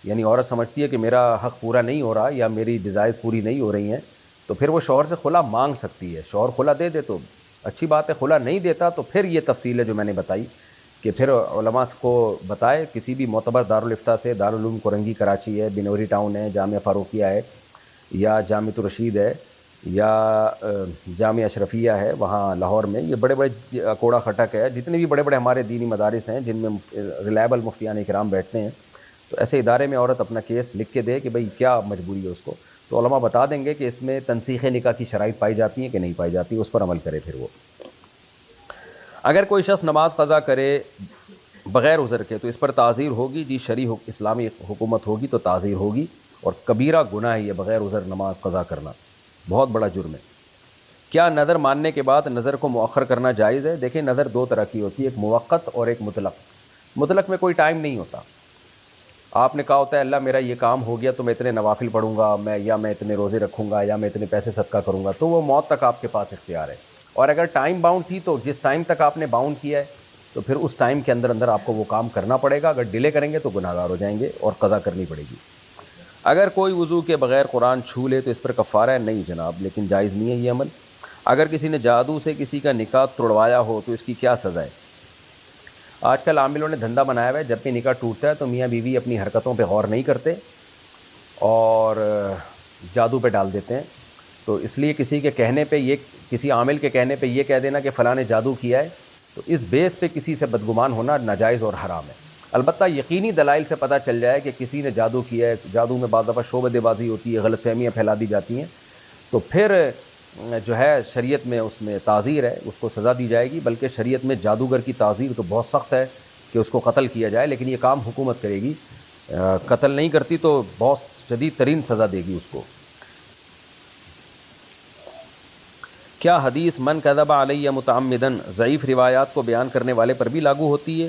یعنی عورت سمجھتی ہے کہ میرا حق پورا نہیں ہو رہا یا میری ڈیزائرز پوری نہیں ہو رہی ہیں، تو پھر وہ شوہر سے خلا مانگ سکتی ہے۔ شوہر خلا دے دے تو اچھی بات ہے، خلا نہیں دیتا تو پھر یہ تفصیل ہے جو میں نے بتائی کہ پھر علماء کو بتائے، کسی بھی معتبر دارالفتہ سے، دارالعلوم کورنگی کراچی ہے، بنوری ٹاؤن ہے، جامعہ فاروقیہ ہے، یا جامعۃ الرشید ہے، یا جامعہ اشرفیہ ہے وہاں لاہور میں، یہ بڑے بڑے کوڑا خٹک ہے، جتنے بھی بڑے بڑے ہمارے دینی مدارس ہیں جن میں ریلائبل مفتیان کرام بیٹھتے ہیں، تو ایسے ادارے میں عورت اپنا کیس لکھ کے دے کہ بھئی کیا مجبوری ہے اس کو، تو علماء بتا دیں گے کہ اس میں تنسیخ نکاح کی شرائط پائی جاتی ہیں کہ نہیں پائی جاتی، اس پر عمل کرے۔ پھر وہ اگر کوئی شخص نماز قضا کرے بغیر عذر کے تو اس پر تعزیر ہوگی جی، شرعی اسلامی حکومت ہوگی تو تعزیر ہوگی، اور کبیرہ گناہ ہے یہ بغیر عذر نماز قضا کرنا، بہت بڑا جرم ہے۔ کیا نظر ماننے کے بعد نظر کو مؤخر کرنا جائز ہے؟ دیکھیں نظر دو طرح کی ہوتی ہے، ایک موقت اور ایک مطلق۔ مطلق میں کوئی ٹائم نہیں ہوتا، آپ نے کہا ہوتا ہے اللہ میرا یہ کام ہو گیا تو میں اتنے نوافل پڑھوں گا، میں اتنے روزے رکھوں گا، یا میں اتنے پیسے صدقہ کروں گا، تو وہ موت تک آپ کے پاس اختیار ہے۔ اور اگر ٹائم باؤنڈ تھی تو جس ٹائم تک آپ نے باؤنڈ کیا ہے تو پھر اس ٹائم کے اندر اندر آپ کو وہ کام کرنا پڑے گا، اگر ڈیلے کریں گے تو گناہ گار ہو جائیں گے اور قضا کرنی پڑے گی۔ اگر کوئی وضو کے بغیر قرآن چھو لے تو اس پر کفارہ ہے؟ نہیں جناب، لیکن جائز نہیں ہے یہ عمل۔ اگر کسی نے جادو سے کسی کا نکاح توڑوایا ہو تو اس کی کیا سزا ہے؟ آج کل عاملوں نے دھندا بنایا ہوا ہے، جب بھی نکاح ٹوٹتا ہے تو میاں بیوی اپنی حرکتوں پہ غور نہیں کرتے اور جادو پہ ڈال دیتے ہیں۔ تو اس لیے کسی عامل کے کہنے پہ یہ کہہ دینا کہ فلاں نے جادو کیا ہے، تو اس بیس پہ کسی سے بدگمان ہونا ناجائز اور حرام ہے۔ البتہ یقینی دلائل سے پتہ چل جائے کہ کسی نے جادو کیا ہے، جادو میں بعض دفعہ شعبدے بازی ہوتی ہے، غلط فہمیاں پھیلا دی جاتی ہیں، تو پھر جو ہے شریعت میں اس میں تعزیر ہے، اس کو سزا دی جائے گی، بلکہ شریعت میں جادوگر کی تعزیر تو بہت سخت ہے کہ اس کو قتل کیا جائے، لیکن یہ کام حکومت کرے گی، قتل نہیں کرتی تو بہت شدید ترین سزا دے گی اس کو۔ کیا حدیث من کذب علی متعمدن ضعیف روایات کو بیان کرنے والے پر بھی لاگو ہوتی ہے؟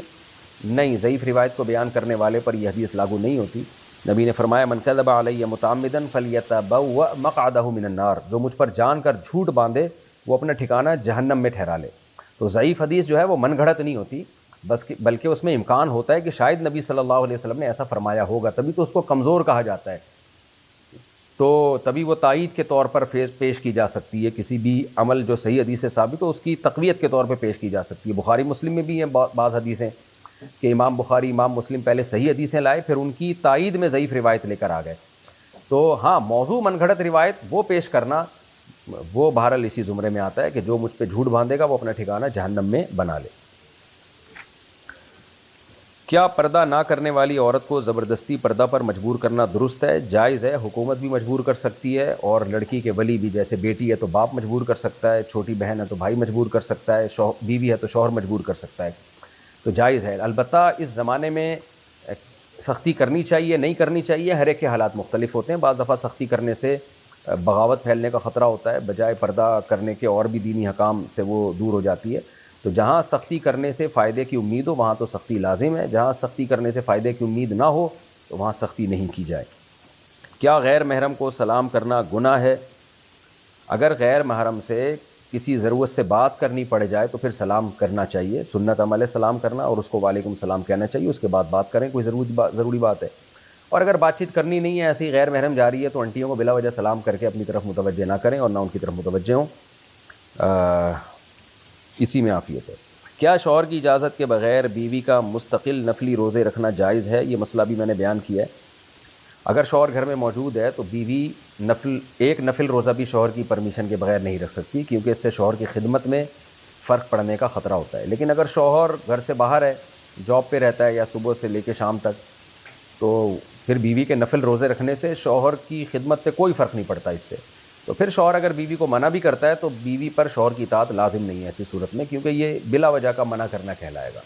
نہیں، ضعیف روایت کو بیان کرنے والے پر یہ حدیث لاگو نہیں ہوتی۔ نبی نے فرمایا من کذب علی متعمدن فلیتبوأ مقعدہ من النار، جو مجھ پر جان کر جھوٹ باندھے وہ اپنا ٹھکانہ جہنم میں ٹھہرا لے۔ تو ضعیف حدیث جو ہے وہ من گھڑت نہیں ہوتی، بلکہ اس میں امکان ہوتا ہے کہ شاید نبی صلی اللہ علیہ وسلم نے ایسا فرمایا ہوگا، تبھی تو اس کو کمزور کہا جاتا ہے، تو تبھی وہ تائید کے طور پر پیش کی جا سکتی ہے۔ کسی بھی عمل جو صحیح حدیث سے ثابت ہو اس کی تقویت کے طور پہ پیش کی جا سکتی ہے۔ بخاری مسلم میں بھی ہیں بعض حدیثیں کہ امام بخاری امام مسلم پہلے صحیح حدیثیں لائے، پھر ان کی تائید میں ضعیف روایت لے کر آ گئے۔ تو ہاں، موضوع من گھڑت روایت وہ پیش کرنا وہ بہرحال اسی زمرے میں آتا ہے کہ جو مجھ پہ جھوٹ باندھے گا وہ اپنا ٹھکانہ جہنم میں بنا لے۔ کیا پردہ نہ کرنے والی عورت کو زبردستی پردہ پر مجبور کرنا درست ہے؟ جائز ہے، حکومت بھی مجبور کر سکتی ہے، اور لڑکی کے ولی بھی، جیسے بیٹی ہے تو باپ مجبور کر سکتا ہے، چھوٹی بہن ہے تو بھائی مجبور کر سکتا ہے، بیوی ہے تو شوہر مجبور کر سکتا ہے، تو جائز ہے۔ البتہ اس زمانے میں سختی کرنی چاہیے نہیں کرنی چاہیے، ہر ایک کے حالات مختلف ہوتے ہیں۔ بعض دفعہ سختی کرنے سے بغاوت پھیلنے کا خطرہ ہوتا ہے، بجائے پردہ کرنے کے اور بھی دینی حکام سے وہ دور ہو جاتی ہے۔ تو جہاں سختی کرنے سے فائدے کی امید ہو وہاں تو سختی لازم ہے، جہاں سختی کرنے سے فائدے کی امید نہ ہو تو وہاں سختی نہیں کی جائے۔ کیا غیر محرم کو سلام کرنا گناہ ہے؟ اگر غیر محرم سے کسی ضرورت سے بات کرنی پڑ جائے تو پھر سلام کرنا چاہیے، سنت عمل ہے سلام کرنا، اور اس کو وعلیکم السلام کہنا چاہیے، اس کے بعد بات کریں، کوئی ضروری بات ہے۔ اور اگر بات چیت کرنی نہیں ہے، ایسی غیر محرم جا رہی ہے، تو انٹیوں کو بلا وجہ سلام کر کے اپنی طرف متوجہ نہ کریں اور نہ ان کی طرف متوجہ ہوں، اسی میں عافیت ہے۔ کیا شوہر کی اجازت کے بغیر بیوی کا مستقل نفلی روزے رکھنا جائز ہے؟ یہ مسئلہ بھی میں نے بیان کیا ہے۔ اگر شوہر گھر میں موجود ہے تو بیوی ایک نفل روزہ بھی شوہر کی پرمیشن کے بغیر نہیں رکھ سکتی، کیونکہ اس سے شوہر کی خدمت میں فرق پڑنے کا خطرہ ہوتا ہے۔ لیکن اگر شوہر گھر سے باہر ہے، جاب پہ رہتا ہے یا صبح سے لے کے شام تک، تو پھر بیوی کے نفل روزے رکھنے سے شوہر کی خدمت پہ کوئی فرق نہیں پڑتا اس سے۔ تو پھر شوہر اگر بیوی کو منع بھی کرتا ہے تو بیوی پر شوہر کی اطاعت لازم نہیں ہے ایسی صورت میں، کیونکہ یہ بلا وجہ کا منع کرنا کہلائے گا۔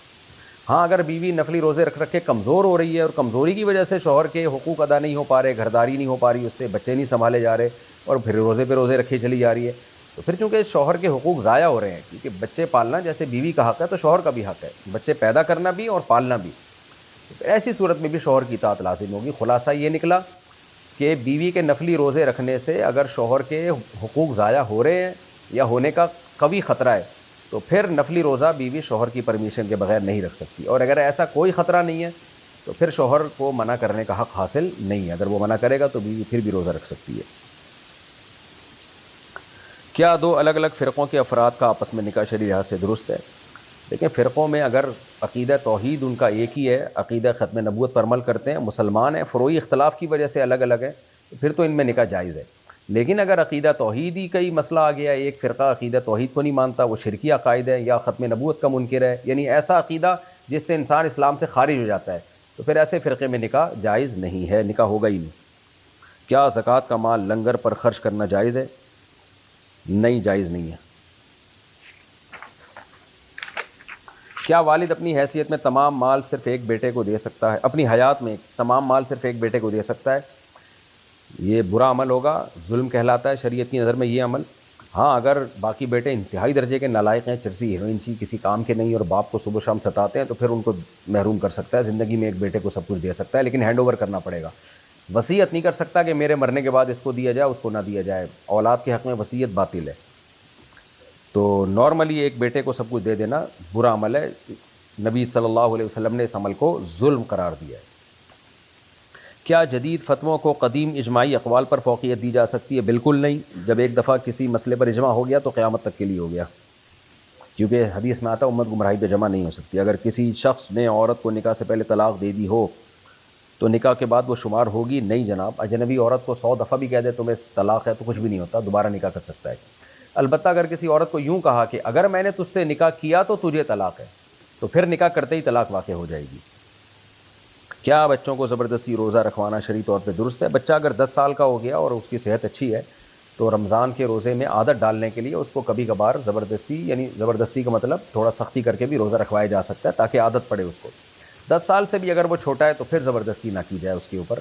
ہاں، اگر بیوی نفلی روزے رکھ کے کمزور ہو رہی ہے اور کمزوری کی وجہ سے شوہر کے حقوق ادا نہیں ہو پا رہے، گھرداری نہیں ہو پا رہی، اس سے بچے نہیں سنبھالے جا رہے، اور پھر روزے پہ روزے رکھی چلی جا رہی ہے، تو پھر چونکہ شوہر کے حقوق ضائع ہو رہے ہیں، کیونکہ بچے پالنا جیسے بیوی کا حق ہے تو شوہر کا بھی حق ہے، بچے پیدا کرنا بھی اور پالنا بھی، تو ایسی صورت میں بھی شوہر کی اطاعت لازم ہوگی۔ خلاصہ یہ نکلا کہ بیوی کے نفلی روزے رکھنے سے اگر شوہر کے حقوق ضائع ہو رہے ہیں یا ہونے کا قوی خطرہ ہے تو پھر نفلی روزہ بیوی شوہر کی پرمیشن کے بغیر نہیں رکھ سکتی، اور اگر ایسا کوئی خطرہ نہیں ہے تو پھر شوہر کو منع کرنے کا حق حاصل نہیں ہے، اگر وہ منع کرے گا تو بیوی پھر بھی روزہ رکھ سکتی ہے۔ کیا دو الگ الگ فرقوں کے افراد کا آپس میں نکاح شرعی لحاظ سے درست ہے؟ دیکھیں، فرقوں میں اگر عقیدہ توحید ان کا ایک ہی ہے، عقیدہ ختم نبوت پر عمل کرتے ہیں، مسلمان ہیں، فروعی اختلاف کی وجہ سے الگ الگ ہیں، تو پھر تو ان میں نکاح جائز ہے۔ لیکن اگر عقیدہ توحید ہی کا ہی مسئلہ آ گیا، ایک فرقہ عقیدہ توحید کو نہیں مانتا، وہ شرکی عقائد ہے یا ختم نبوت کا منکر ہے، یعنی ایسا عقیدہ جس سے انسان اسلام سے خارج ہو جاتا ہے، تو پھر ایسے فرقے میں نکاح جائز نہیں ہے، نکاح ہوگا ہی نہیں۔ کیا زکوٰۃ کا مال لنگر پر خرچ کرنا جائز ہے؟ نہیں، جائز نہیں ہے۔ کیا والد اپنی حیثیت میں تمام مال صرف ایک بیٹے کو دے سکتا ہے؟ اپنی حیات میں تمام مال صرف ایک بیٹے کو دے سکتا ہے؟ یہ برا عمل ہوگا، ظلم کہلاتا ہے شریعت کی نظر میں یہ عمل۔ ہاں اگر باقی بیٹے انتہائی درجے کے نالائق ہیں، چرسی ہیروئن چی کسی کام کے نہیں اور باپ کو صبح شام ستاتے ہیں، تو پھر ان کو محروم کر سکتا ہے، زندگی میں ایک بیٹے کو سب کچھ دے سکتا ہے، لیکن ہینڈ اوور کرنا پڑے گا۔ وصیت نہیں کر سکتا کہ میرے مرنے کے بعد اس کو دیا جائے اس کو نہ دیا جائے، اولاد کے حق میں وصیت باطل ہے۔ تو نارملی ایک بیٹے کو سب کچھ دے دینا برا عمل ہے، نبی صلی اللہ علیہ وسلم نے اس عمل کو ظلم قرار دیا ہے۔ کیا جدید فتووں کو قدیم اجماعی اقوال پر فوقیت دی جا سکتی ہے؟ بالکل نہیں۔ جب ایک دفعہ کسی مسئلے پر اجماع ہو گیا تو قیامت تک کے لیے ہو گیا، کیونکہ حدیث میں آتا ہے امت گمراہی پہ جمع نہیں ہو سکتی۔ اگر کسی شخص نے عورت کو نکاح سے پہلے طلاق دے دی ہو تو نکاح کے بعد وہ شمار ہوگی؟ نہیں جناب، اجنبی عورت کو 100 دفعہ بھی کہہ دے تمہیں طلاق ہے تو کچھ بھی نہیں ہوتا، دوبارہ نکاح کر سکتا ہے۔ البتہ اگر کسی عورت کو یوں کہا کہ اگر میں نے تجھ سے نکاح کیا تو تجھے طلاق ہے، تو پھر نکاح کرتے ہی طلاق واقع ہو جائے گی۔ کیا بچوں کو زبردستی روزہ رکھوانا شرعی طور پہ درست ہے؟ بچہ اگر 10 سال کا ہو گیا اور اس کی صحت اچھی ہے تو رمضان کے روزے میں عادت ڈالنے کے لیے اس کو کبھی کبھار زبردستی، یعنی زبردستی کا مطلب تھوڑا سختی کر کے بھی روزہ رکھوایا جا سکتا ہے تاکہ عادت پڑے اس کو۔ 10 سال سے بھی اگر وہ چھوٹا ہے تو پھر زبردستی نہ کی جائے اس کے اوپر۔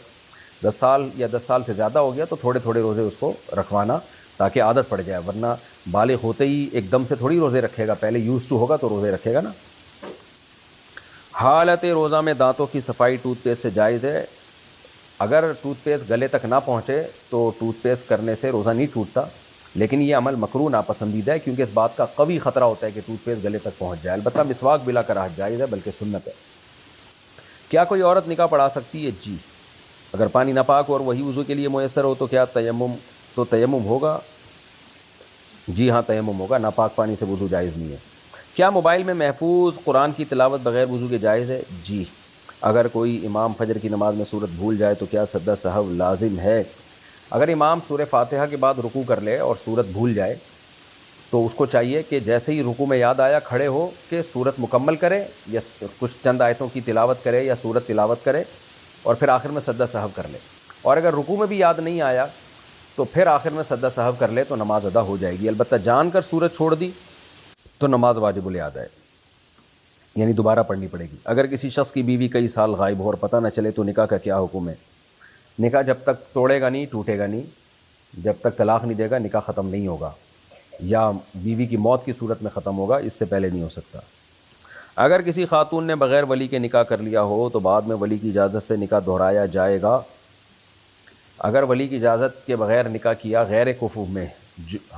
10 سال یا 10 سال سے زیادہ ہو گیا تو تھوڑے تھوڑے روزے اس کو رکھوانا تاکہ عادت پڑ جائے، ورنہ بالغ ہوتے ہی ایک دم سے تھوڑی روزے رکھے گا، پہلے یوز ٹو ہوگا تو روزے رکھے گا نا۔ حالت روزہ میں دانتوں کی صفائی ٹوتھ پیسٹ سے جائز ہے؟ اگر ٹوتھ پیسٹ گلے تک نہ پہنچے تو ٹوتھ پیسٹ کرنے سے روزہ نہیں ٹوٹتا، لیکن یہ عمل مکروہ ناپسندیدہ ہے کیونکہ اس بات کا قوی خطرہ ہوتا ہے کہ ٹوتھ پیسٹ گلے تک پہنچ جائے۔ البتہ مسواک بلا کراہت جائز ہے، بلکہ سنت ہے۔ کیا کوئی عورت نکاح پڑھا سکتی ہے؟ جی، اگر پانی ناپاک اور وہی وضو کے لیے میسر ہو تو کیا تیمم ہوگا؟ جی ہاں تیمم ہوگا، ناپاک پانی سے وضو جائز نہیں ہے۔ کیا موبائل میں محفوظ قرآن کی تلاوت بغیر وضو کے جائز ہے؟ جی، اگر کوئی امام فجر کی نماز میں سورت بھول جائے تو کیا سجدہ سہو لازم ہے؟ اگر امام سورہ فاتحہ کے بعد رکوع کر لے اور سورت بھول جائے تو اس کو چاہیے کہ جیسے ہی رکوع میں یاد آیا کھڑے ہو کہ سورت مکمل کرے یا کچھ چند آیتوں کی تلاوت کرے یا سورت تلاوت کرے اور پھر آخر میں سجدہ سہو کر لے، اور اگر رکوع میں بھی یاد نہیں آیا تو پھر آخر میں سجدہ سہو کر لے تو نماز ادا ہو جائے گی۔ البتہ جان کر سورت چھوڑ دی تو نماز واجب الادا ہے، یعنی دوبارہ پڑھنی پڑے گی۔ اگر کسی شخص کی بیوی کئی سال غائب ہو اور پتہ نہ چلے تو نکاح کا کیا حکم ہے؟ نکاح جب تک توڑے گا نہیں ٹوٹے گا نہیں، جب تک طلاق نہیں دے گا نکاح ختم نہیں ہوگا، یا بیوی کی موت کی صورت میں ختم ہوگا، اس سے پہلے نہیں ہو سکتا۔ اگر کسی خاتون نے بغیر ولی کے نکاح کر لیا ہو تو بعد میں ولی کی اجازت سے نکاح دہرایا جائے گا؟ اگر ولی کی اجازت کے بغیر نکاح کیا غیر کفو میں،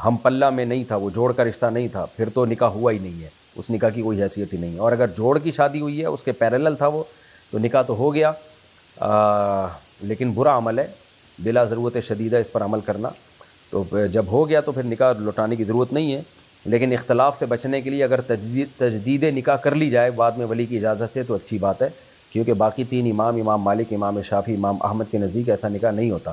ہم پلہ میں نہیں تھا، وہ جوڑ کا رشتہ نہیں تھا، پھر تو نکاح ہوا ہی نہیں ہے، اس نکاح کی کوئی حیثیت ہی نہیں ہے۔ اور اگر جوڑ کی شادی ہوئی ہے، اس کے پیرلل تھا وہ، تو نکاح تو ہو گیا، لیکن برا عمل ہے، بلا ضرورت شدیدہ اس پر عمل کرنا۔ تو جب ہو گیا تو پھر نکاح لوٹانے کی ضرورت نہیں ہے، لیکن اختلاف سے بچنے کے لیے اگر تجدید نکاح کر لی جائے بعد میں ولی کی اجازت سے تو اچھی بات ہے، کیونکہ باقی 3 امام مالک، امام شافعی، امام احمد کے نزدیک ایسا نکاح نہیں ہوتا۔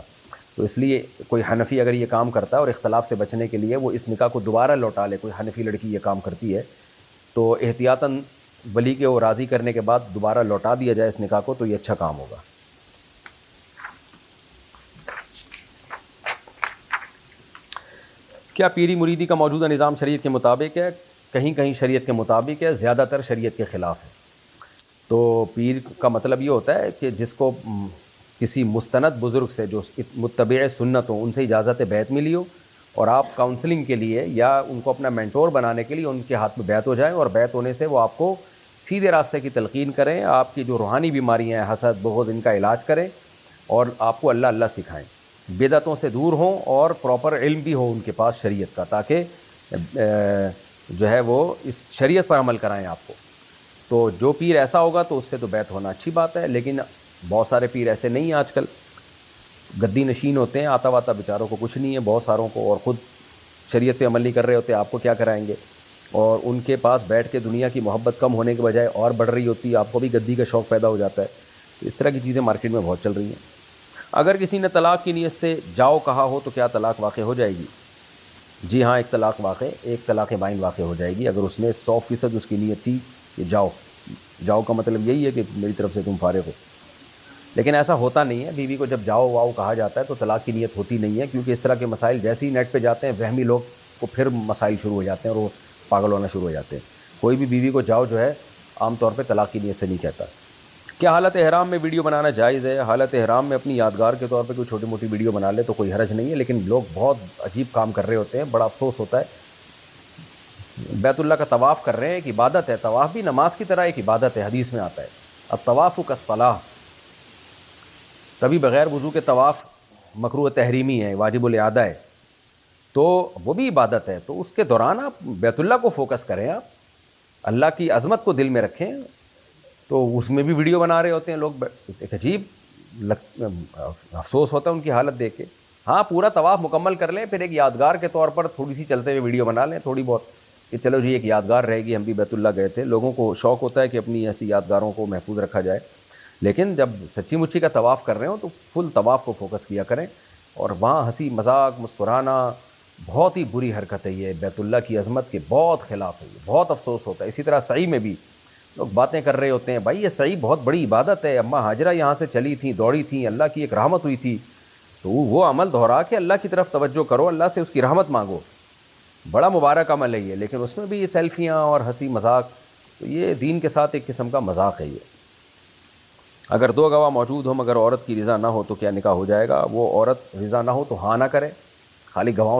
تو اس لیے کوئی حنفی اگر یہ کام کرتا ہے اور اختلاف سے بچنے کے لیے وہ اس نکاح کو دوبارہ لوٹا لے، کوئی حنفی لڑکی یہ کام کرتی ہے تو احتیاطاً ولی کے وہ راضی کرنے کے بعد دوبارہ لوٹا دیا جائے اس نکاح کو، تو یہ اچھا کام ہوگا۔ کیا پیری مریدی کا موجودہ نظام شریعت کے مطابق ہے؟ کہیں کہیں شریعت کے مطابق ہے، زیادہ تر شریعت کے خلاف ہے۔ تو پیر کا مطلب یہ ہوتا ہے کہ جس کو کسی مستند بزرگ سے جو متبع سنت ہوں ان سے اجازت بیعت ملی ہو اور آپ کاؤنسلنگ کے لیے یا ان کو اپنا مینٹور بنانے کے لیے ان کے ہاتھ میں بیعت ہو جائیں، اور بیعت ہونے سے وہ آپ کو سیدھے راستے کی تلقین کریں، آپ کی جو روحانی بیماریاں ہیں، حسد، بغض، ان کا علاج کریں اور آپ کو اللہ اللہ سکھائیں، بدعتوں سے دور ہوں اور پراپر علم بھی ہو ان کے پاس شریعت کا، تاکہ جو ہے وہ اس شریعت پر عمل کرائیں آپ کو۔ تو جو پیر ایسا ہوگا تو اس سے تو بیعت ہونا اچھی بات ہے، لیکن بہت سارے پیر ایسے نہیں ہیں، آج کل گدی نشین ہوتے ہیں، آتا واتا بیچاروں کو کچھ نہیں ہے بہت ساروں کو، اور خود شریعت پہ عمل نہیں کر رہے ہوتے، آپ کو کیا کرائیں گے؟ اور ان کے پاس بیٹھ کے دنیا کی محبت کم ہونے کے بجائے اور بڑھ رہی ہوتی ہے، آپ کو بھی گدی کا شوق پیدا ہو جاتا ہے۔ تو اس طرح کی چیزیں مارکیٹ میں بہت چل رہی ہیں۔ اگر کسی نے طلاق کی نیت سے جاؤ کہا ہو تو کیا طلاق واقع ہو جائے گی؟ جی ہاں، ایک طلاق بائن واقع ہو جائے گی اگر اس نے 100% اس کی نیت تھی کہ جاؤ کا مطلب یہی ہے کہ میری طرف سے تم فارغ ہو، لیکن ایسا ہوتا نہیں ہے۔ بیوی کو جب جاؤ واؤ کہا جاتا ہے تو طلاق کی نیت ہوتی نہیں ہے، کیونکہ اس طرح کے مسائل جیسے ہی نیٹ پہ جاتے ہیں وہمی لوگ کو پھر مسائل شروع ہو جاتے ہیں اور وہ پاگل ہونا شروع ہو جاتے ہیں۔ کوئی بھی بیوی کو جاؤ جو ہے عام طور پہ طلاق کی نیت سے نہیں کہتا. کیا حالت احرام میں ویڈیو بنانا جائز ہے؟ حالت احرام میں اپنی یادگار کے طور پہ کوئی چھوٹی موٹی ویڈیو بنا لے تو کوئی حرج نہیں ہے، لیکن لوگ بہت عجیب کام کر رہے ہوتے ہیں، بڑا افسوس ہوتا ہے. بیت اللہ کا طواف کر رہے ہیں، ایک عبادت ہے، طواف بھی نماز کی طرح ایک عبادت ہے، حدیث میں آتا ہے الطواف کالصلاۃ. کبھی بغیر وضو کے طواف مکروہ تحریمی ہے، واجب الاعادہ ہے، تو وہ بھی عبادت ہے. تو اس کے دوران آپ بیت اللہ کو فوکس کریں، آپ اللہ کی عظمت کو دل میں رکھیں. تو اس میں بھی ویڈیو بنا رہے ہوتے ہیں لوگ، ایک عجیب افسوس ہوتا ہے ان کی حالت دیکھ کے. ہاں پورا طواف مکمل کر لیں، پھر ایک یادگار کے طور پر تھوڑی سی چلتے ہوئے ویڈیو بنا لیں تھوڑی بہت، کہ چلو جی ایک یادگار رہے گی، ہم بھی بیت اللہ گئے تھے. لوگوں کو شوق ہوتا ہے کہ اپنی ایسی یادگاروں کو محفوظ رکھا جائے، لیکن جب سچی مچی کا طواف کر رہے ہوں تو فل طواف کو فوکس کیا کریں. اور وہاں ہنسی مذاق مسکرانا بہت ہی بری حرکت ہے، یہ بیت اللہ کی عظمت کے بہت خلاف ہے، یہ بہت افسوس ہوتا ہے. اسی طرح سعی میں بھی لوگ باتیں کر رہے ہوتے ہیں، بھائی یہ سعی بہت بڑی عبادت ہے، اماں ہاجرہ یہاں سے چلی تھیں، دوڑی تھیں، اللہ کی ایک رحمت ہوئی تھی، تو وہ عمل دہرا کے اللہ کی طرف توجہ کرو، اللہ سے اس کی رحمت مانگو. بڑا مبارک عمل ہے یہ، لیکن اس میں بھی یہ سیلفیاں اور ہنسی مذاق، تو یہ دین کے ساتھ ایک قسم کا مذاق ہے یہ. اگر 2 گواہ موجود ہوں مگر عورت کی رضا نہ ہو تو کیا نکاح ہو جائے گا؟ وہ عورت رضا نہ ہو تو ہاں نہ کرے، خالی گواہوں سے